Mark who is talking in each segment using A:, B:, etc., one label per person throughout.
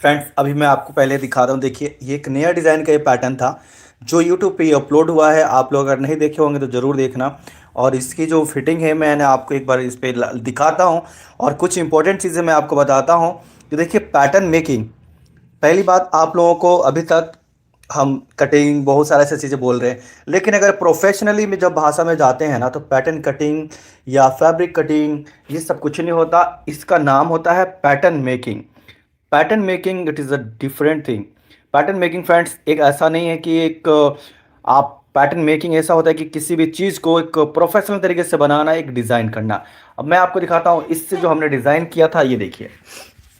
A: Friends, अभी मैं आपको पहले दिखा रहा हूँ। देखिए, ये एक नया डिज़ाइन का ये पैटर्न था जो यूट्यूब पे अपलोड हुआ है। आप लोग अगर नहीं देखे होंगे तो ज़रूर देखना। और इसकी जो फिटिंग है मैंने आपको एक बार इस पे दिखाता हूँ और कुछ इंपॉर्टेंट चीज़ें मैं आपको बताता हूँ। कि देखिए, पैटर्न मेकिंग, पहली बात, आप लोगों को अभी तक हम कटिंग बहुत सारे ऐसे चीज़ें बोल रहे हैं, लेकिन अगर प्रोफेशनली में जब भाषा में जाते हैं ना तो पैटर्न कटिंग या फैब्रिक कटिंग ये सब कुछ नहीं होता। इसका नाम होता है pattern making. Pattern making it is a different thing. Pattern making friends एक ऐसा नहीं है कि एक आप पैटर्न मेकिंग ऐसा होता है कि किसी भी चीज़ को एक प्रोफेशनल तरीके से बनाना, एक डिज़ाइन करना। अब मैं आपको दिखाता हूँ इससे जो हमने डिज़ाइन किया था। ये देखिए,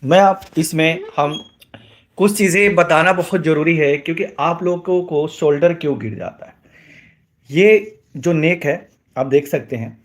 A: मैं आप इसमें हम कुछ चीज़ें बताना बहुत ज़रूरी है क्योंकि आप लोगों को शोल्डर क्यों गिर जाता है। ये जो नेक है, आप देख सकते हैं,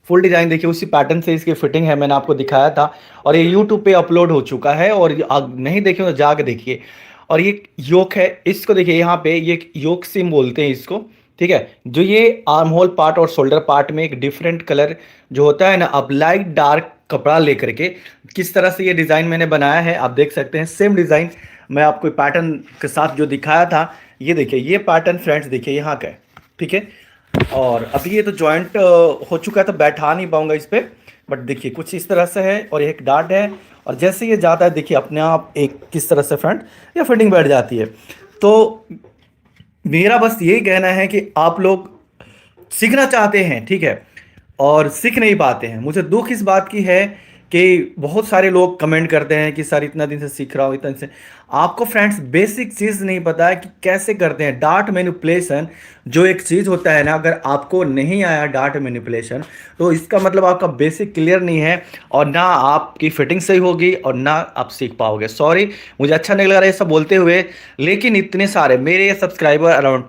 A: फुल डिज़ाइन देखिए उसी पैटर्न से इसकी फिटिंग है, मैंने आपको दिखाया था। और ये यूट्यूब पे अपलोड हो चुका है और नहीं देखे तो जाके देखिए। और ये योक है, इसको देखिए यहाँ पे ये योक सिम बोलते हैं इसको। ठीक है, जो ये आर्म होल पार्ट और शोल्डर पार्ट में एक डिफरेंट कलर जो होता है ना, अब लाइट डार्क कपड़ा लेकर के किस तरह से ये डिज़ाइन मैंने बनाया है आप देख सकते हैं। सेम डिज़ाइन मैं आपको पैटर्न के साथ जो दिखाया था, ये देखिए ये पैटर्न फ्रेंड्स देखिए यहाँ का है। ठीक है, और अभी ये तो जॉइंट हो चुका है तो बैठा नहीं पाऊंगा इस पे, बट देखिए कुछ इस तरह से है और एक डार्ट है। और जैसे ये जाता है देखिए अपने आप एक किस तरह से फ्रंट या फिटिंग बैठ जाती है। तो मेरा बस यही कहना है कि आप लोग सीखना चाहते हैं, ठीक है, और सीख नहीं पाते हैं। मुझे दुख इस बात की है कि बहुत सारे लोग कमेंट करते हैं कि सर इतना दिन से सीख रहा हूँ, इतना दिन से। आपको फ्रेंड्स बेसिक चीज़ नहीं पता है कि कैसे करते हैं डार्ट मैनिपुलेशन। जो एक चीज़ होता है ना, अगर आपको नहीं आया डार्ट मैनिपुलेशन तो इसका मतलब आपका बेसिक क्लियर नहीं है और ना आपकी फिटिंग सही होगी और ना आप सीख पाओगे। सॉरी, मुझे अच्छा नहीं लग रहा है ये सब बोलते हुए, लेकिन इतने सारे मेरे सब्सक्राइबर अराउंड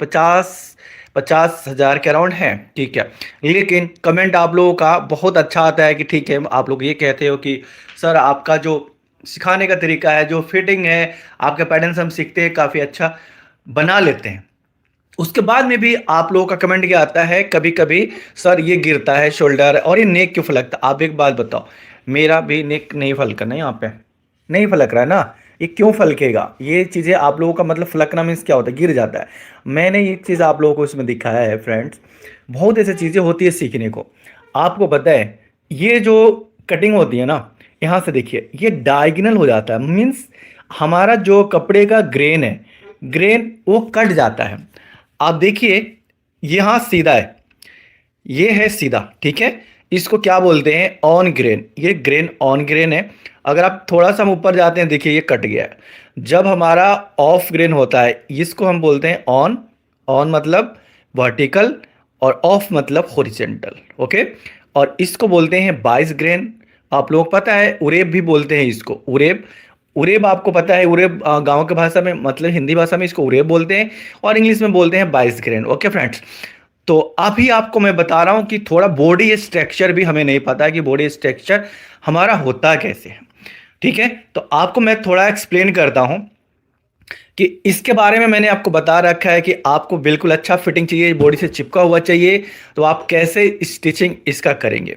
A: 50,000 के अराउंड हैं, ठीक है। लेकिन कमेंट आप लोगों का बहुत अच्छा आता है कि ठीक है, आप लोग ये कहते हो कि सर आपका जो सिखाने का तरीका है, जो फिटिंग है, आपके पैटर्न्स हम सीखते हैं, काफ़ी अच्छा बना लेते हैं। उसके बाद में भी आप लोगों का कमेंट क्या आता है कभी कभी, सर ये गिरता है शोल्डर और ये नेक क्यों फलकता। आप एक बात बताओ, मेरा भी नेक नहीं फलका ना, यहाँ पे नहीं फलक रहा है ना, ये क्यों फलकेगा। ये चीज़ें आप लोगों का मतलब फलकना मीन्स क्या होता है, गिर जाता है। मैंने ये चीज़ आप लोगों को इसमें दिखाया है फ्रेंड्स। बहुत ऐसी चीज़ें होती है सीखने को। आपको पता है ये जो कटिंग होती है ना, यहाँ से देखिए ये डायगोनल हो जाता है, मीन्स हमारा जो कपड़े का ग्रेन है, ग्रेन वो कट जाता है। आप देखिए यहाँ सीधा है, ये है सीधा, ठीक है। इसको क्या बोलते हैं, ऑन ग्रेन। ये ग्रेन ऑन ग्रेन है। अगर आप थोड़ा सा हम ऊपर जाते हैं देखिए ये कट गया है। जब हमारा ऑफ ग्रेन होता है इसको हम बोलते हैं ऑन। ऑन मतलब वर्टिकल और ऑफ मतलब हॉरिजेंटल, ओके। और इसको बोलते हैं 22 ग्रेन। आप लोग पता है उरेब भी बोलते हैं इसको, उरेब। उरेब आपको पता है, उरेब गांव की भाषा में मतलब हिंदी भाषा में इसको उरेब बोलते हैं और इंग्लिश में बोलते हैं 22 ग्रेन, ओके फ्रेंड्स। तो अभी आपको मैं बता रहा हूं कि थोड़ा बॉडी स्ट्रक्चर भी हमें नहीं पता है कि बॉडी स्ट्रक्चर हमारा होता कैसे है, ठीक है। तो आपको मैं थोड़ा एक्सप्लेन करता हूं कि इसके बारे में। मैंने आपको बता रखा है कि आपको बिल्कुल अच्छा फिटिंग चाहिए, बॉडी से चिपका हुआ चाहिए, तो आप कैसे स्टिचिंग इसका करेंगे।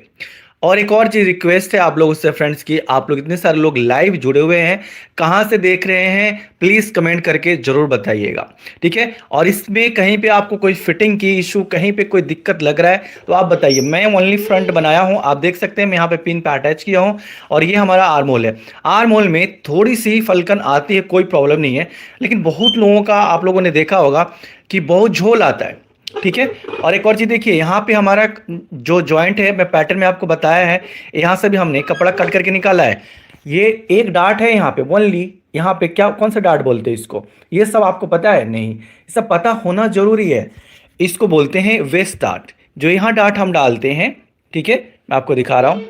A: और एक और चीज़ रिक्वेस्ट है आप लोगों से फ्रेंड्स की, आप लोग इतने सारे लोग लाइव जुड़े हुए हैं, कहाँ से देख रहे हैं प्लीज़ कमेंट करके ज़रूर बताइएगा, ठीक है। और इसमें कहीं पे आपको कोई फिटिंग की इशू, कहीं पे कोई दिक्कत लग रहा है तो आप बताइए। मैं ओनली फ्रंट बनाया हूँ, आप देख सकते हैं मैं यहाँ पे पिन पे अटैच किया हूँ और ये हमारा आर्म होल है। आर्म होल में थोड़ी सी फलकन आती है, कोई प्रॉब्लम नहीं है, लेकिन बहुत लोगों का आप लोगों ने देखा होगा कि बहुत झोल आता है, ठीक है। और एक और चीज देखिए, यहाँ पे हमारा जो जॉइंट है, मैं पैटर्न में आपको बताया है, यहाँ से भी हमने कपड़ा कट करके निकाला है। ये एक डार्ट है यहाँ पे ओनली, यहाँ पे क्या कौन सा डार्ट बोलते हैं इसको, ये सब आपको पता है नहीं, ये सब पता होना जरूरी है। इसको बोलते हैं वेस्ट डार्ट। जो यहाँ डार्ट हम डालते हैं, ठीक है, मैं आपको दिखा रहा हूँ,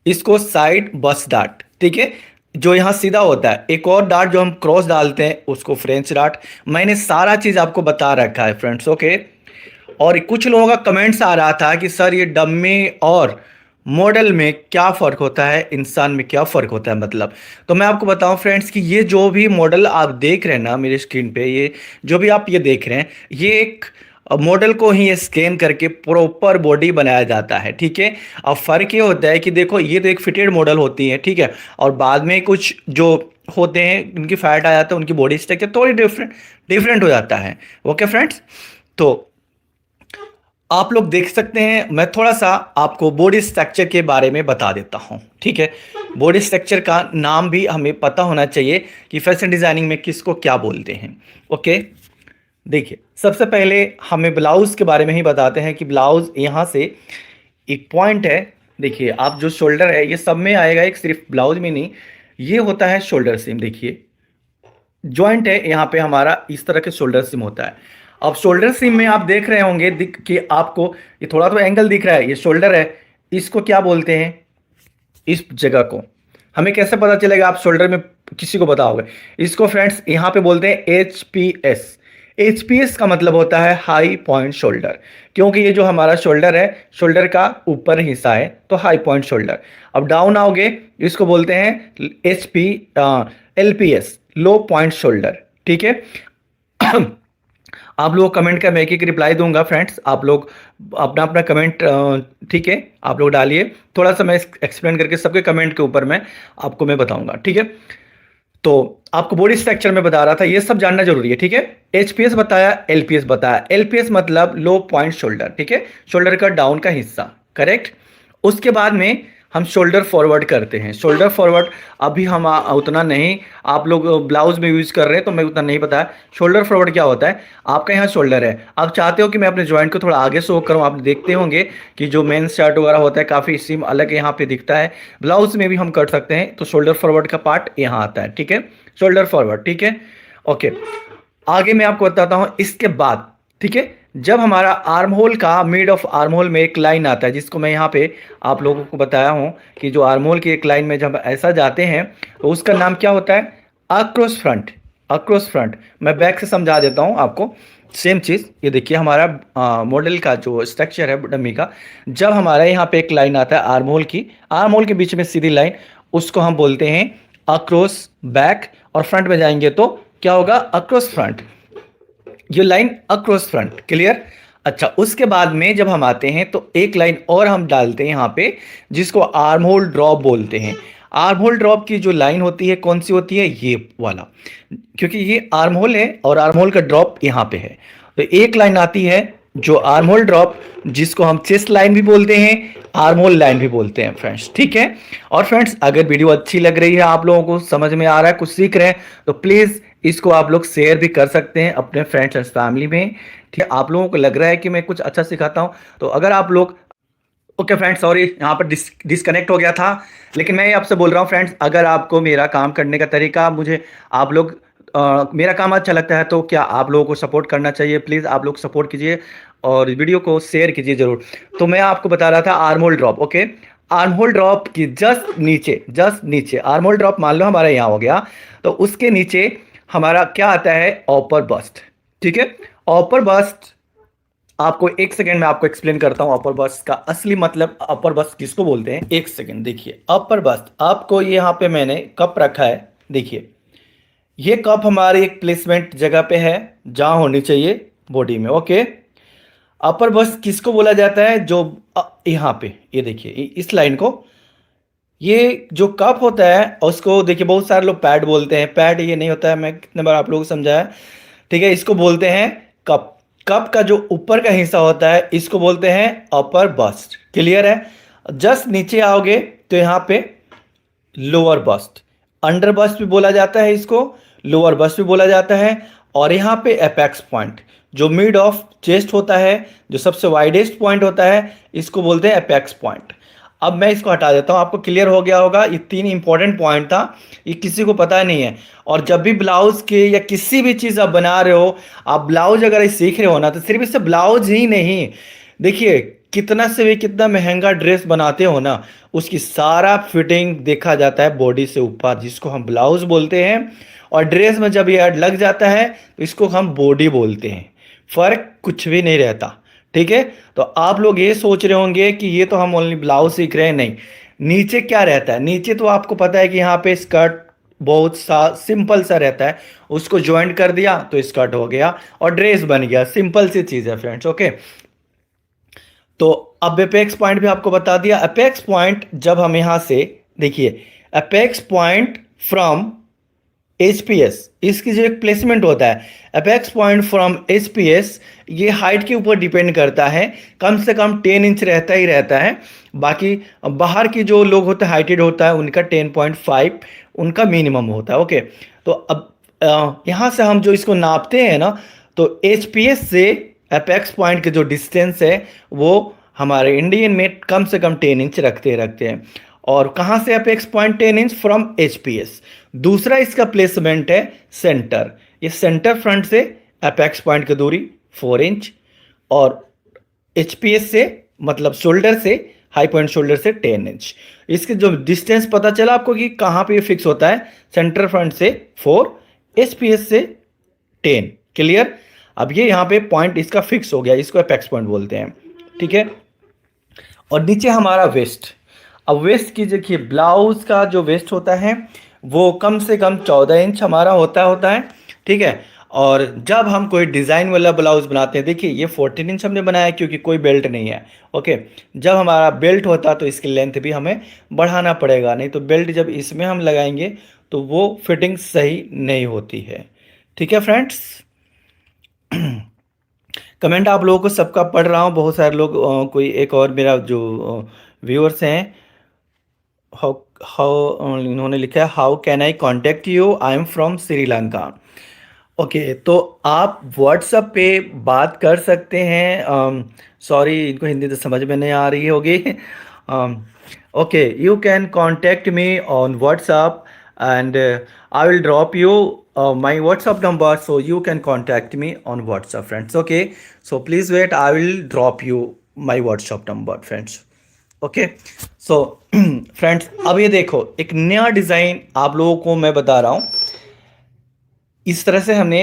A: इसको साइड बस डार्ट, ठीक है, जो यहाँ सीधा होता है। एक और डार्ट जो हम क्रॉस डालते हैं उसको फ्रेंच डार्ट। मैंने सारा चीज आपको बता रखा है फ्रेंड्स, ओके। और कुछ लोगों का कमेंट्स आ रहा था कि सर ये डम्मी और मॉडल में क्या फ़र्क होता है, इंसान में क्या फ़र्क होता है मतलब। तो मैं आपको बताऊं फ्रेंड्स कि ये जो भी मॉडल आप देख रहे हैं ना मेरी स्क्रीन पे, ये जो भी आप ये देख रहे हैं, ये एक मॉडल को ही स्कैन करके प्रॉपर बॉडी बनाया जाता है, ठीक है। अब फ़र्क ये होता है कि देखो ये तो एक फिटेड मॉडल होती है, ठीक है, और बाद में कुछ जो होते हैं, उनकी फैट आ जाता है, उनकी बॉडी स्ट्रक्चर थोड़ी डिफरेंट डिफरेंट हो जाता है। ओके फ्रेंड्स, तो आप लोग देख सकते हैं, मैं थोड़ा सा आपको बॉडी स्ट्रक्चर के बारे में बता देता हूं, ठीक है। बॉडी स्ट्रक्चर का नाम भी हमें पता होना चाहिए कि फैशन डिजाइनिंग में किसको क्या बोलते हैं। ओके, देखिए सबसे पहले हमें ब्लाउज के बारे में ही बताते हैं कि ब्लाउज यहाँ से एक पॉइंट है। देखिए आप जो शोल्डर है ये सब में आएगा, एक सिर्फ ब्लाउज में नहीं, ये होता है शोल्डर सीम। देखिए जॉइंट है यहाँ पे हमारा, इस तरह के शोल्डर सिम होता है। अब शोल्डर सिम में आप देख रहे होंगे कि आपको ये थोड़ा तो एंगल दिख रहा है, ये शोल्डर है, इसको क्या बोलते हैं, इस जगह को हमें कैसे पता चलेगा, आप शोल्डर में किसी को बताओगे, इसको फ्रेंड्स यहाँ पे बोलते हैं H P S. H P S का मतलब होता है हाई पॉइंट शोल्डर, क्योंकि ये जो हमारा शोल्डर है, शोल्डर का ऊपर हिस्सा है तो हाई पॉइंट शोल्डर। अब डाउन आओगे, इसको बोलते हैं H P L P S, low point shoulder, ठीक है। आप लोग कमेंट का मैं एक एक रिप्लाई दूंगा फ्रेंड्स, आप लोग अपना अपना कमेंट, ठीक है, आप लोग डालिए, थोड़ा सा मैं एक्सप्लेन करके सबके कमेंट के ऊपर मैं आपको मैं बताऊंगा, ठीक है। तो आपको बॉडी स्ट्रक्चर में बता रहा था, ये सब जानना जरूरी है, ठीक है। एचपीएस बताया, एलपीएस बताया। एलपीएस मतलब लो पॉइंट शोल्डर, ठीक है, शोल्डर का डाउन का हिस्सा, करेक्ट। उसके बाद में हम शोल्डर फॉरवर्ड करते हैं। शोल्डर फॉरवर्ड अभी हम उतना नहीं, आप लोग ब्लाउज में यूज कर रहे हैं तो मैं उतना नहीं बताया। शोल्डर फॉरवर्ड क्या होता है, आपका यहाँ शोल्डर है, आप चाहते हो कि मैं अपने जॉइंट को थोड़ा आगे शो करूँ, आप देखते होंगे कि जो मेन शर्ट वगैरह होता है काफ़ी सीम अलग यहाँ पे दिखता है, ब्लाउज में भी हम कर सकते हैं, तो शोल्डर फॉरवर्ड का पार्ट यहाँ आता है, ठीक है, शोल्डर फॉरवर्ड, ठीक है। ओके, आगे मैं आपको बताता हूँ इसके बाद, ठीक है। जब हमारा आर्म होल का, मिड ऑफ आर्म होल में एक लाइन आता है, जिसको मैं यहाँ पे आप लोगों को बताया हूँ कि जो आर्म होल की एक लाइन में जब ऐसा जाते हैं तो उसका नाम क्या होता है, अक्रॉस फ्रंट। अक्रॉस फ्रंट मैं बैक से समझा देता हूँ आपको, सेम चीज़। ये देखिए हमारा मॉडल का जो स्ट्रक्चर है डमी का, जब हमारा यहाँ पे एक लाइन आता है आर्म होल की, आर्म होल के बीच में सीधी लाइन, उसको हम बोलते हैं अक्रॉस बैक, और फ्रंट में जाएंगे तो क्या होगा, अक्रॉस फ्रंट। ये लाइन अक्रॉस फ्रंट, क्लियर। अच्छा, उसके बाद में जब हम आते हैं तो एक लाइन और हम डालते हैं यहाँ पे, जिसको आर्म होल ड्रॉप बोलते हैं। आर्म होल ड्रॉप की जो लाइन होती है कौन सी होती है, ये वाला, क्योंकि ये आर्म होल है और आर्म होल का ड्रॉप यहाँ पे है। तो एक लाइन आती है जो आर्म होल ड्रॉप, जिसको हम चेस्ट लाइन भी बोलते हैं, आर्म होल लाइन भी बोलते हैं फ्रेंड्स, ठीक है। और फ्रेंड्स अगर वीडियो अच्छी लग रही है, आप लोगों को समझ में आ रहा है, कुछ सीख रहे हैं, तो प्लीज़ इसको आप लोग शेयर भी कर सकते हैं अपने फ्रेंड्स एंड फैमिली में, ठीक है। आप लोगों को लग रहा है कि मैं कुछ अच्छा सिखाता हूं, तो अगर आप लोग, ओके फ्रेंड्स, सॉरी यहाँ पर डिस्कनेक्ट हो गया था, लेकिन मैं आपसे बोल रहा हूँ फ्रेंड्स, अगर आपको मेरा काम करने का तरीका, मुझे आप लोग मेरा काम अच्छा लगता है तो क्या आप लोगों को सपोर्ट करना चाहिए, प्लीज़ आप लोग सपोर्ट कीजिए और वीडियो को शेयर कीजिए ज़रूर। तो मैं आपको बता रहा था arm hole drop, okay. Arm hole drop की जस्ट नीचे आर्म होल ड्रॉप मान लो हमारा यहाँ हो गया, तो उसके नीचे हमारा क्या आता है, अपर बस्ट, ठीक है। अपर बस्ट, आपको एक सेकंड में आपको एक्सप्लेन करता हूं अपर बस्ट का असली मतलब, अपर बस्ट किसको बोलते हैं, एक सेकंड। देखिए अपर बस्ट, आपको यहाँ पे मैंने कप रखा है, देखिए ये कप हमारी एक प्लेसमेंट जगह पे है जहां होनी चाहिए बॉडी में, ओके। अपर बस्ट किसको बोला जाता है, जो यहाँ पे ये देखिए इस लाइन को, ये जो कप होता है उसको देखिए बहुत सारे लोग पैड बोलते हैं, पैड ये नहीं होता है, मैं कितने बार आप लोगों को समझाया, ठीक है। इसको बोलते हैं कप। कप का जो ऊपर का हिस्सा होता है इसको बोलते हैं अपर बस्ट, क्लियर है। जस्ट नीचे आओगे तो यहाँ पे लोअर बस्ट, अंडर बस्ट भी बोला जाता है इसको, लोअर बस्ट भी बोला जाता है। और यहाँ पे एपेक्स पॉइंट, जो मिड ऑफ चेस्ट होता है, जो सबसे वाइडेस्ट पॉइंट होता है, इसको बोलते हैं एपेक्स पॉइंट। अब मैं इसको हटा देता हूँ, आपको क्लियर हो गया होगा, ये 3 इंपॉर्टेंट पॉइंट था, ये किसी को पता नहीं है। और जब भी ब्लाउज के या किसी भी चीज़ आप बना रहे हो, आप ब्लाउज अगर सीख रहे हो ना, तो सिर्फ इससे ब्लाउज ही नहीं, देखिए कितना से भी कितना महंगा ड्रेस बनाते हो ना, उसकी सारा फिटिंग देखा जाता है बॉडी से ऊपर, जिसको हम ब्लाउज बोलते हैं। और ड्रेस में जब ये लग जाता है तो इसको हम बॉडी बोलते हैं, फर्क कुछ भी नहीं रहता, ठीक है। तो आप लोग ये सोच रहे होंगे कि ये तो हम ओनली ब्लाउज सीख रहे हैं, नहीं, नीचे क्या रहता है, नीचे तो आपको पता है कि यहाँ पे स्कर्ट बहुत सा सिंपल सा रहता है, उसको ज्वाइंट कर दिया तो स्कर्ट हो गया और ड्रेस बन गया, सिंपल सी चीज़ है फ्रेंड्स, ओके। तो अब अपेक्स पॉइंट भी आपको बता दिया। अपेक्स पॉइंट जब हम यहाँ से देखिए, अपेक्स पॉइंट फ्रॉम एचपीएस, इसकी जो एक प्लेसमेंट होता है, अपेक्स पॉइंट फ्रॉम एचपीएस, ये हाइट के ऊपर डिपेंड करता है, कम से कम 10 इंच रहता ही रहता है। बाकी बाहर की जो लोग होते हैं हाइटेड होता है उनका 10.5 उनका मिनिमम होता है। ओके, तो अब यहाँ से हम जो इसको नापते हैं ना, तो एचपीएस से अपेक्स पॉइंट के जो डिस्टेंस है वो हमारे इंडियन में कम से कम 10 इंच रखते हैं। और कहाँ से apex point 10 inch? From HPS. दूसरा इसका प्लेसमेंट है सेंटर, ये सेंटर फ्रंट से अपेक्स पॉइंट की दूरी 4 इंच, और एचपीएस से मतलब शोल्डर से, हाई पॉइंट शोल्डर से 10 इंच। इसके जो डिस्टेंस पता चला आपको कि कहाँ पे फिक्स होता है, सेंटर फ्रंट से 4, एचपीएस से 10। क्लियर? अब ये यहाँ पे पॉइंट इसका फिक्स हो गया, इसको अपेक्स पॉइंट बोलते हैं। ठीक है, और नीचे हमारा वेस्ट। अब वेस्ट की देखिए, ब्लाउज का जो वेस्ट होता है वो कम से कम 14 इंच हमारा होता है। ठीक है, और जब हम कोई डिज़ाइन वाला ब्लाउज बनाते हैं, देखिए ये 14 इंच हमने बनाया क्योंकि कोई बेल्ट नहीं है। ओके, जब हमारा बेल्ट होता तो इसकी लेंथ भी हमें बढ़ाना पड़ेगा, नहीं तो बेल्ट जब इसमें हम लगाएंगे तो वो फिटिंग सही नहीं होती है। ठीक है फ्रेंड्स, कमेंट आप लोगों को सबका पढ़ रहा हूँ, बहुत सारे लोग कोई एक और मेरा जो व्यूअर्स हैं, हाउ हाउ इन्होंने लिखा है, how can eye contact you, I am from Sri Lanka. Okay, तो आप व्हाट्सएप पे बात कर सकते हैं। सॉरी, इनको हिंदी तो समझ में नहीं आ रही होगी। Okay, you can contact me on WhatsApp and I will drop you my WhatsApp number, so you can contact me on WhatsApp, friends. Okay, so please wait, I will drop you my WhatsApp number, friends. Okay, so friends, अब ये देखो एक नया design आप लोगों को मैं बता रहा हूँ। इस तरह से हमने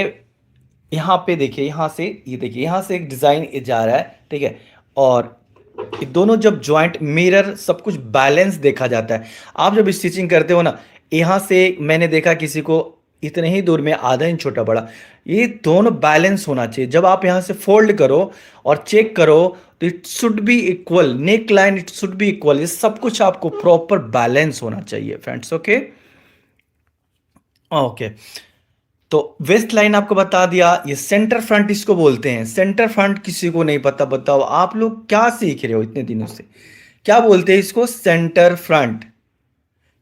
A: यहाँ पे देखिए, यहाँ से ये देखिए, यहाँ से एक डिज़ाइन जा रहा है। ठीक है, और ये दोनों जब जॉइंट मिरर सब कुछ बैलेंस देखा जाता है। आप जब स्टिचिंग करते हो ना, यहाँ से मैंने देखा किसी को इतने ही दूर में आधा इंच छोटा बड़ा, ये दोनों बैलेंस होना चाहिए। जब आप यहाँ से फोल्ड करो और चेक करो तो it should be equal, neck line it should be equal, ये सब कुछ आपको प्रॉपर बैलेंस होना चाहिए फ्रेंड्स। ओके ओके, तो वेस्ट लाइन आपको बता दिया, ये सेंटर फ्रंट इसको बोलते हैं। सेंटर फ्रंट किसी को नहीं पता, बताओ आप लोग क्या सीख रहे हो इतने दिनों से, क्या बोलते हैं इसको? सेंटर फ्रंट,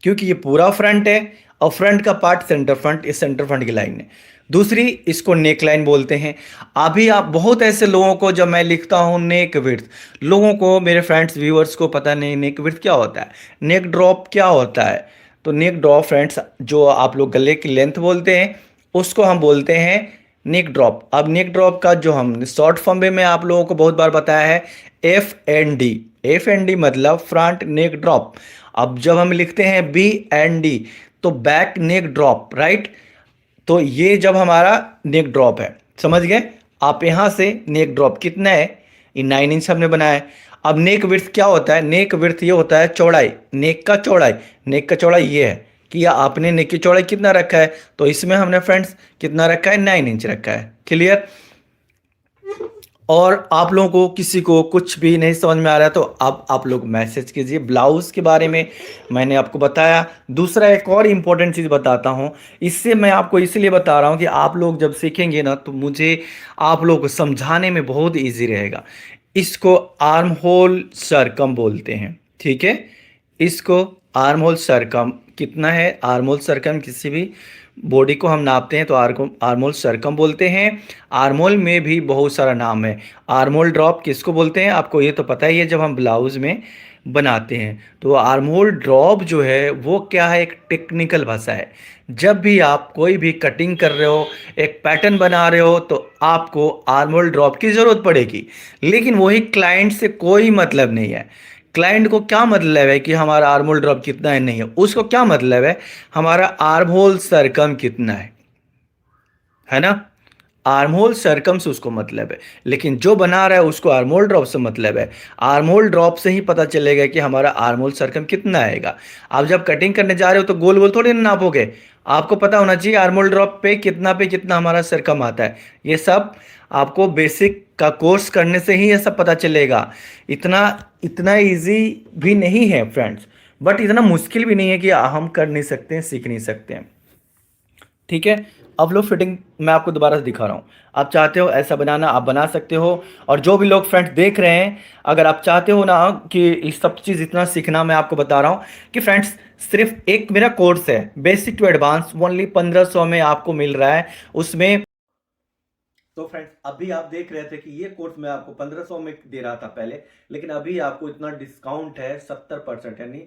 A: क्योंकि ये पूरा फ्रंट है और फ्रंट का पार्ट सेंटर फ्रंट, ये सेंटर फ्रंट की लाइन है। दूसरी इसको नेक लाइन बोलते हैं। अभी आप बहुत ऐसे लोगों को जब मैं लिखता हूँ नेक विड्थ, लोगों को, मेरे फ्रेंड्स व्यूअर्स को पता नहीं नेक विड्थ क्या होता है, नेक ड्रॉप क्या होता है। तो नेक ड्रॉप फ्रेंड्स, जो आप लोग गले की लेंथ बोलते हैं उसको हम बोलते हैं नेक ड्रॉप। अब नेक ड्रॉप का जो हम शॉर्ट फॉर्म में आप लोगों को बहुत बार बताया है, FND। FND मतलब फ्रंट नेक ड्रॉप। अब जब हम लिखते हैं BND तो बैक नेक ड्रॉप, राइट। तो ये जब हमारा नेक ड्रॉप है, समझ गए आप। यहाँ से नेक ड्रॉप कितना है, ये 9 इंच हमने बनाया है। अब नेक विड्थ क्या होता है? नेक विड्थ ये होता है चौड़ाई, नेक का चौड़ाई। नेक का चौड़ाई ये है कि आपने नेक की चौड़ाई कितना रखा है, तो इसमें हमने फ्रेंड्स कितना रखा है? 9 इंच रखा है। क्लियर? और आप लोगों को किसी को कुछ भी नहीं समझ में आ रहा है तो अब आप लोग मैसेज कीजिए। ब्लाउज़ के बारे में मैंने आपको बताया। दूसरा एक और इम्पोर्टेंट चीज़ बताता हूँ, इससे मैं आपको इसलिए बता रहा हूँ कि आप लोग जब सीखेंगे ना तो मुझे आप लोगों को समझाने में बहुत ईजी रहेगा। इसको आर्म होल सरकम बोलते हैं। ठीक है, इसको आर्म होल सरकम कितना है, आर्म होल सरकम किसी भी बॉडी को हम नापते हैं तो आर्मोल सरकम बोलते हैं। आर्मोल में भी बहुत सारा नाम है। आर्मोल ड्रॉप किसको बोलते हैं आपको ये तो पता ही है, जब हम ब्लाउज में बनाते हैं तो आर्मोल ड्रॉप जो है वो क्या है, एक टेक्निकल भाषा है। जब भी आप कोई भी कटिंग कर रहे हो, एक पैटर्न बना रहे हो तो आपको आर्मोल ड्रॉप की ज़रूरत पड़ेगी, लेकिन वही क्लाइंट से कोई मतलब नहीं है। क्लाइंट को क्या मतलब है कि हमारा आर्म होल ड्रॉप कितना है, नहीं है, उसको क्या मतलब है हमारा आर्म होल सरकम कितना है ना। आर्म होल सरकम से उसको मतलब है, लेकिन जो बना रहा है उसको आर्म होल ड्रॉप से मतलब है। आर्म होल ड्रॉप से ही पता चलेगा कि हमारा आर्म होल सरकम कितना आएगा। आप जब कटिंग करने जा रहे हो तो गोल गोल थोड़ी ना नापोगे, आपको पता होना चाहिए आर्म होल ड्रॉप पे कितना हमारा सरकम आता है। ये सब आपको बेसिक का कोर्स करने से ही ये सब पता चलेगा। इतना इतना इजी भी नहीं है फ्रेंड्स, बट इतना मुश्किल भी नहीं है कि हम कर नहीं सकते हैं, सीख नहीं सकते हैं। ठीक है। अब लो फिटिंग मैं आपको दोबारा से दिखा रहा हूँ। आप चाहते हो ऐसा बनाना, आप बना सकते हो। और जो भी लोग फ्रेंड्स देख रहे हैं, अगर आप चाहते हो ना कि इस सब चीज़ इतना सीखना, मैं आपको बता रहा हूँ कि फ्रेंड्स सिर्फ एक मेरा कोर्स है बेसिक टू एडवांस, ओनली 1500 में आपको मिल रहा है उसमें। तो फ्रेंड्स अभी आप देख रहे थे कि ये कोर्स मैं आपको 1500 में दे रहा था पहले, लेकिन अभी आपको इतना डिस्काउंट है 70%, यानी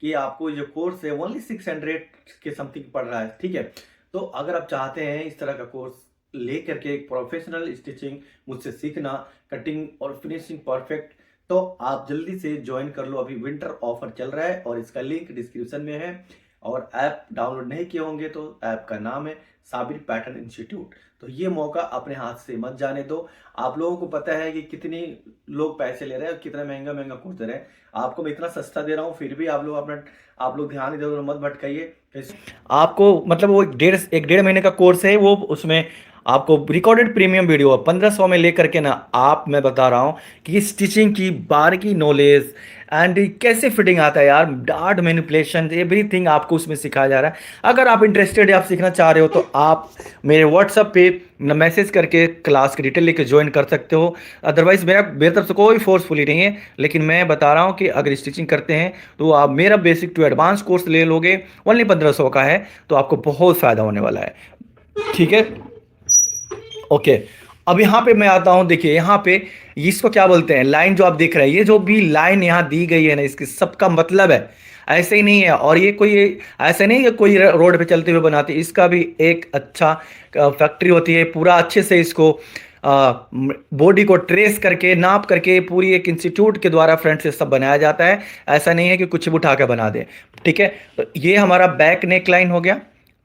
A: कि आपको जो कोर्स है ओनली 600 के समथिंग पड़ रहा है। ठीक है। तो अगर आप चाहते हैं इस तरह का कोर्स लेकर के एक प्रोफेशनल स्टिचिंग मुझसे सीखना, कटिंग और फिनिशिंग परफेक्ट, तो आप जल्दी से ज्वाइन कर लो। अभी विंटर ऑफर चल रहा है और इसका लिंक डिस्क्रिप्शन में है। और ऐप डाउनलोड नहीं किए होंगे तो ऐप का नाम है साबिर पैटर्न इंस्टीट्यूट। तो ये मौका अपने हाथ से मत जाने दो। आप लोगों को पता है कि कितनी लोग पैसे ले रहे हैं और कितना महंगा महंगा कोर्स दे रहे हैं। आपको मैं इतना सस्ता दे रहा हूँ, फिर भी आप लोग ध्यान इधर उधर मत भटकाइए। आपको मतलब वो एक डेढ़ महीने का कोर्स है वो, उसमें आपको रिकॉर्डेड प्रीमियम वीडियो 1500 में लेकर के ना, आप मैं बता रहा हूँ कि स्टिचिंग की बारीकी नॉलेज एंड कैसे फिटिंग आता है यार, डार्ट मैनिपुलेशन, एवरीथिंग आपको उसमें सिखाया जा रहा है। अगर आप इंटरेस्टेड है, आप सीखना चाह रहे हो, तो आप मेरे व्हाट्सएप पे मैसेज करके क्लास की डिटेल लेके ज्वाइन कर सकते हो। अदरवाइज मेरी तरफ से कोई फोर्सफुली नहीं है, लेकिन मैं बता रहा हूँ कि अगर स्टिचिंग करते हैं तो आप मेरा बेसिक टू एडवांस कोर्स ले लोगे, ओनली 1500 का है, तो आपको बहुत फ़ायदा होने वाला है। ठीक है। ओके। अब यहाँ पे मैं आता हूँ, देखिए यहाँ पे इसको क्या बोलते हैं, लाइन जो आप देख रहे हैं, ये जो भी लाइन यहाँ दी गई है ना, इसके सबका मतलब है, ऐसे ही नहीं है। और ये कोई ऐसे नहीं है कोई रोड पे चलते हुए बनाते, इसका भी एक अच्छा फैक्ट्री होती है, पूरा अच्छे से इसको बॉडी को ट्रेस करके नाप करके पूरी एक इंस्टीट्यूट के द्वारा फ्रंट से सब बनाया जाता है। ऐसा नहीं है कि कुछ भी उठा के बना दे। ठीक है। तो ये हमारा बैक नेक लाइन हो गया,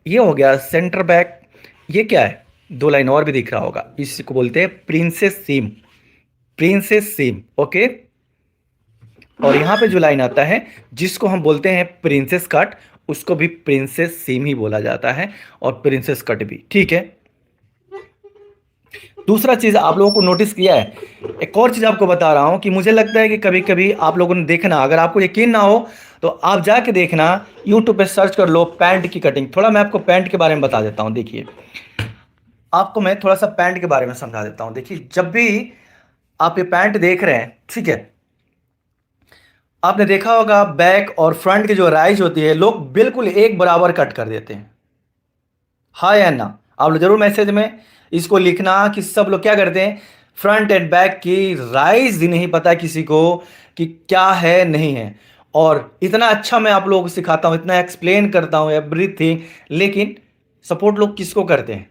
A: ये हो गया सेंटर बैक। ये क्या है, दो लाइन और भी दिख रहा होगा, इसको बोलते हैं प्रिंसेस सीम, प्रिंसेस सीम। ओके। और यहां पे जो लाइन आता है जिसको हम बोलते हैं प्रिंसेस कट, उसको भी प्रिंसेस सीम ही बोला जाता है, और प्रिंसेस कट भी। ठीक है। दूसरा चीज आप लोगों को नोटिस किया है, एक और चीज आपको बता रहा हूं कि मुझे लगता है कि कभी कभी आप लोगों ने देखना, अगर आपको यकीन ना हो तो आप जाके देखना, यूट्यूब पे सर्च कर लो पैंट की कटिंग। थोड़ा मैं आपको पैंट के बारे में बता देता हूं। देखिए आपको मैं थोड़ा सा पैंट के बारे में समझा देता हूं। देखिए जब भी आप ये पैंट देख रहे हैं, ठीक है, आपने देखा होगा बैक और फ्रंट की जो राइज होती है, लोग बिल्कुल एक बराबर कट कर देते हैं, हाँ या ना? आप लोग जरूर मैसेज में इसको लिखना कि सब लोग क्या करते हैं, फ्रंट एंड बैक की राइज ही नहीं पता किसी को कि क्या है नहीं है। और इतना अच्छा मैं आप लोगों को सिखाता हूं, इतना एक्सप्लेन करता हूं एवरीथिंग, लेकिन सपोर्ट लोग किसको करते हैं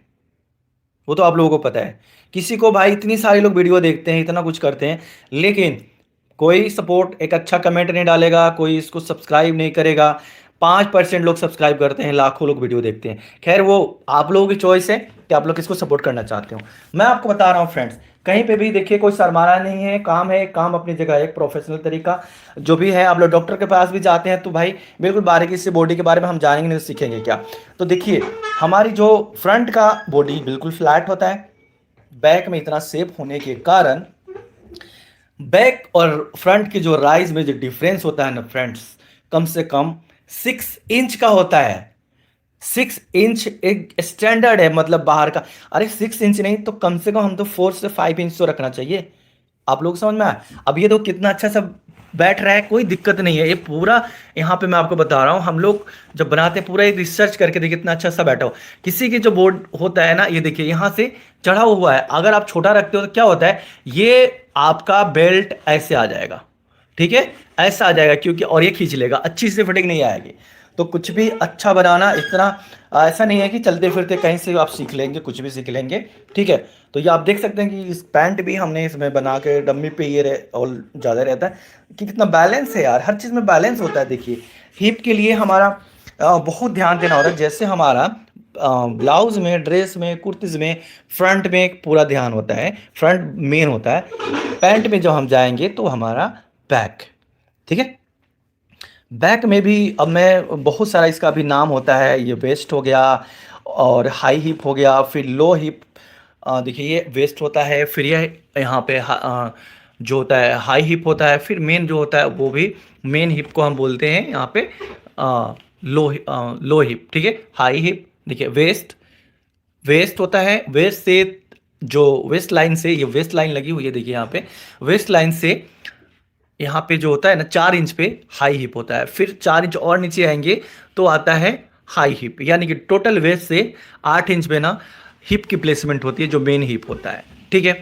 A: वो तो आप लोगों को पता है। किसी को भाई, इतनी सारे लोग वीडियो देखते हैं, इतना कुछ करते हैं, लेकिन कोई सपोर्ट एक अच्छा कमेंट नहीं डालेगा, कोई इसको सब्सक्राइब नहीं करेगा। 5% लोग सब्सक्राइब करते हैं, लाखों लोग वीडियो देखते हैं। खैर वो आप लोगों की चॉइस है कि आप लोग किसको सपोर्ट करना चाहते हो। मैं आपको बता रहा हूँ फ्रेंड्स, कहीं पे भी देखिए कोई शर्माना नहीं है, काम है, काम अपनी जगह है, एक प्रोफेशनल तरीका जो भी है। आप लोग डॉक्टर के पास भी जाते हैं तो भाई बिल्कुल बारीकी से बॉडी के बारे में हम जानेंगे नहीं तो सीखेंगे क्या। तो देखिए हमारी जो फ्रंट का बॉडी बिल्कुल फ्लैट होता है, बैक में इतना शेप होने के कारण बैक और फ्रंट की जो राइज में जो डिफरेंस होता है ना फ्रेंड्स, कम से कम 6 इंच का होता है। 6 इंच एक स्टैंडर्ड है, मतलब बाहर का। अरे 6 इंच नहीं तो कम से कम हम तो 4 से 5 इंच तो रखना चाहिए। आप लोग समझ में आए? अब ये तो कितना अच्छा सा बैठ रहा है, कोई दिक्कत नहीं है। ये पूरा यहाँ पे मैं आपको बता रहा हूँ, हम लोग जब बनाते हैं पूरा एक रिसर्च करके, देखिए कितना अच्छा सा बैठा हो। किसी की जो बोर्ड होता है ना, ये देखिए यहाँ से चढ़ा हुआ है, अगर आप छोटा रखते हो तो क्या होता है, ये आपका बेल्ट ऐसे आ जाएगा। ठीक है, ऐसा आ जाएगा, क्योंकि और ये खींच लेगा, अच्छी से फिटिंग नहीं आएगी। तो कुछ भी अच्छा बनाना इतना ऐसा नहीं है कि चलते फिरते कहीं से आप सीख लेंगे, कुछ भी सीख लेंगे। ठीक है। तो ये आप देख सकते हैं कि इस पैंट भी हमने इसमें बना के डम्मी पे ये और ज़्यादा रहता है कि कितना बैलेंस है यार, हर चीज़ में बैलेंस होता है। देखिए हिप के लिए हमारा बहुत ध्यान देना होता है, जैसे हमारा ब्लाउज में, ड्रेस में, कुर्तीज़ में फ्रंट में पूरा ध्यान होता है, फ्रंट मेन होता है। पैंट में जब हम जाएंगे तो हमारा बैक। ठीक है। बैक में भी अब मैं बहुत सारा इसका भी नाम होता है, ये वेस्ट हो गया और हाई हिप हो गया, फिर लो हिप। देखिए ये वेस्ट होता है, फिर ये यहाँ पे जो होता है हाई हिप होता है, फिर मेन जो होता है वो भी मेन हिप को हम बोलते हैं यहाँ पे लो हिप। ठीक है, हाई हिप देखिए वेस्ट, वेस्ट होता है, वेस्ट से जो वेस्ट लाइन से, ये वेस्ट लाइन लगी हुई है देखिए यहाँ पे, वेस्ट लाइन से यहाँ पे जो होता है ना 4 इंच पे हाई हिप होता है, फिर 4 इंच और नीचे आएंगे तो आता है हाई हिप, यानी कि टोटल वेस्ट से 8 इंच पे ना हिप की प्लेसमेंट होती है जो मेन हिप होता है। ठीक है,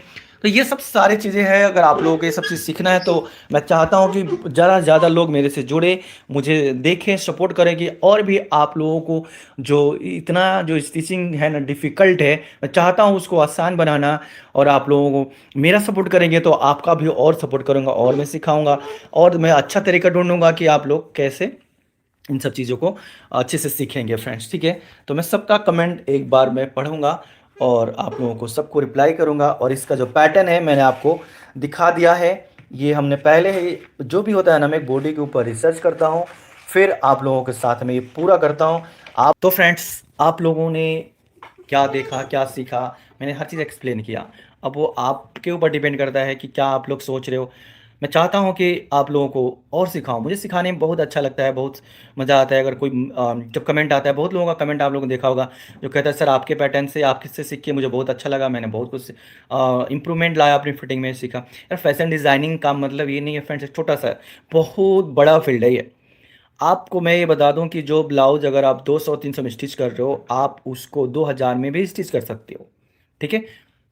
A: तो ये सब सारी चीज़ें हैं। अगर आप लोगों को ये सब चीज़ सीखना है तो मैं चाहता हूँ कि ज़्यादा से ज़्यादा लोग मेरे से जुड़े, मुझे देखें, सपोर्ट करें कि और भी आप लोगों को जो इतना जो स्टिचिंग है ना डिफ़िकल्ट है, मैं चाहता हूँ उसको आसान बनाना। और आप लोगों को मेरा सपोर्ट करेंगे तो आपका भी और सपोर्ट करूँगा, और मैं सिखाऊंगा, और मैं अच्छा तरीका ढूंढूंगा कि आप लोग कैसे इन सब चीज़ों को अच्छे से सीखेंगे फ्रेंड्स। ठीक है, तो मैं सबका कमेंट एक बार मैं पढ़ूंगा और आप लोगों को सबको रिप्लाई करूंगा। और इसका जो पैटर्न है मैंने आपको दिखा दिया है। ये हमने पहले ही जो भी होता है ना, मैं एक बॉडी के ऊपर रिसर्च करता हूँ, फिर आप लोगों के साथ में ये पूरा करता हूँ। आप तो फ्रेंड्स, आप लोगों ने क्या देखा, क्या सीखा, मैंने हर चीज़ एक्सप्लेन किया। अब वो आपके ऊपर डिपेंड करता है कि क्या आप लोग सोच रहे हो। मैं चाहता हूँ कि आप लोगों को और सिखाऊं, मुझे सिखाने में बहुत अच्छा लगता है, बहुत मज़ा आता है। अगर कोई जब कमेंट आता है, बहुत लोगों का कमेंट आप लोगों ने देखा होगा जो कहता है सर आपके पैटर्न से, आप किससे सीख के, मुझे बहुत अच्छा लगा, मैंने बहुत कुछ इंप्रूवमेंट लाया अपनी फिटिंग में, सीखा। यार फैशन डिज़ाइनिंग का मतलब ये नहीं है फ्रेंड्स छोटा सा है, बहुत बड़ा फील्ड है ये। आपको मैं ये बता दूं कि जो ब्लाउज अगर आप 200-300 में स्टिच कर रहे हो, आप उसको 2000 में भी स्टिच कर सकते हो। ठीक है,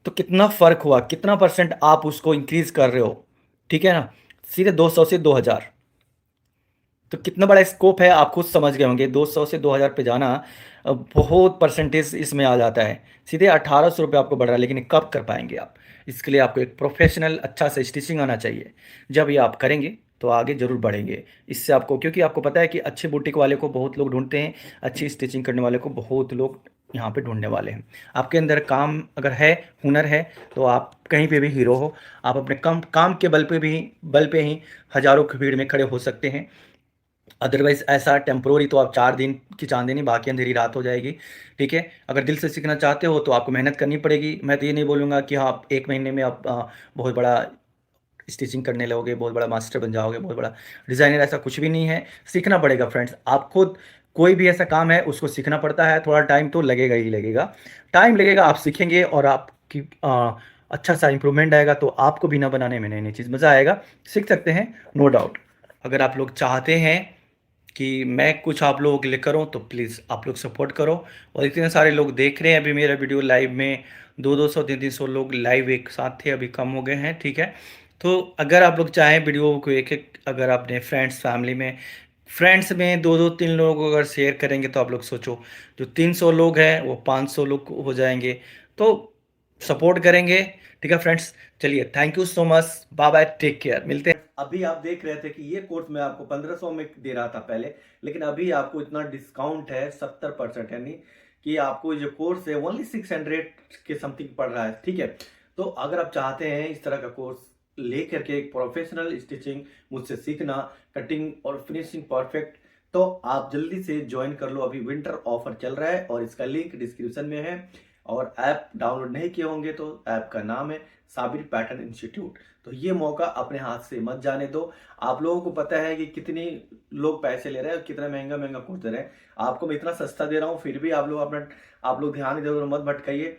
A: तो कितना फ़र्क हुआ, कितना परसेंट आप उसको इंक्रीज कर रहे हो। ठीक है ना, सीधे 200 से 2000, तो कितना बड़ा स्कोप है आप खुद समझ गए होंगे। 200 से 2000 पे जाना बहुत परसेंटेज इसमें आ जाता है। सीधे 1800 रुपये आपको बढ़ रहा है, लेकिन कब कर पाएंगे आप। इसके लिए आपको एक प्रोफेशनल अच्छा सा स्टिचिंग आना चाहिए। जब ये आप करेंगे तो आगे ज़रूर बढ़ेंगे। इससे आपको, क्योंकि आपको पता है कि अच्छे बुटीक वाले को बहुत लोग ढूंढते हैं, अच्छी स्टिचिंग करने वाले को बहुत लोग यहाँ पे ढूंढने वाले हैं। आपके अंदर काम अगर है, हुनर है, तो आप कहीं पे भी हीरो हो। आप अपने काम के बल पे ही हज़ारों की भीड़ में खड़े हो सकते हैं। अदरवाइज ऐसा टेम्प्रोरी तो आप 4 दिन की चांदनी, बाकी अंधेरी रात हो जाएगी। ठीक है, अगर दिल से सीखना चाहते हो तो आपको मेहनत करनी पड़ेगी। मैं तो ये नहीं बोलूँगा कि हाँ आप 1 महीने में आप बहुत बड़ा स्टिचिंग करने लगोगे, बहुत बड़ा मास्टर बन जाओगे, बहुत बड़ा डिज़ाइनर, ऐसा कुछ भी नहीं है। सीखना पड़ेगा फ्रेंड्स, आप खुद कोई भी ऐसा काम है उसको सीखना पड़ता है, थोड़ा टाइम तो लगेगा ही लगेगा। टाइम लगेगा, आप सीखेंगे और आपकी अच्छा सा इंप्रूवमेंट आएगा, तो आपको बिना बनाने में नई नई चीज़ मज़ा आएगा। सीख सकते हैं, नो डाउट। अगर आप लोग चाहते हैं कि मैं कुछ आप लोगों के लिए करूं तो प्लीज़ आप लोग सपोर्ट करो। और इतने सारे लोग देख रहे हैं अभी मेरा वीडियो लाइव में, 200-200 300 लोग लाइव एक साथ थे, अभी कम हो गए हैं। ठीक है, तो अगर आप लोग चाहें वीडियो को एक एक, अगर अपने फ्रेंड्स फैमिली में, फ्रेंड्स में 2-2 3 लोगों को अगर शेयर करेंगे तो आप लोग सोचो, जो 300 लोग हैं वो 500 लोग हो जाएंगे। तो सपोर्ट करेंगे। ठीक है फ्रेंड्स, चलिए thank you so much, bye bye, take care, मिलते हैं। अभी आप देख रहे थे कि ये कोर्स मैं आपको 1500 में दे रहा था पहले, लेकिन अभी आपको इतना डिस्काउंट है 70%, यानी कि आपको जो कोर्स है ओनली 600 के समथिंग पड़ रहा है। ठीक है, तो अगर आप चाहते हैं इस तरह का कोर्स लेकर के एक प्रोफेशनल स्टिचिंग मुझसे सीखना, कटिंग और फिनिशिंग परफेक्ट, तो आप जल्दी से ज्वाइन कर लो। अभी विंटर ऑफर चल रहा है और इसका लिंक डिस्क्रिप्शन में है। और ऐप डाउनलोड नहीं किए होंगे तो ऐप का नाम है साबिर पैटर्न इंस्टीट्यूट। तो ये मौका अपने हाथ से मत जाने दो। आप लोगों को पता है कि कितनी लोग पैसे ले रहे हैं और कितना महंगा महंगा कोर्स दे रहे हैं। आपको मैं इतना सस्ता दे रहा हूँ, फिर भी आप लोग ध्यान इधर उधर मत भटकाइए।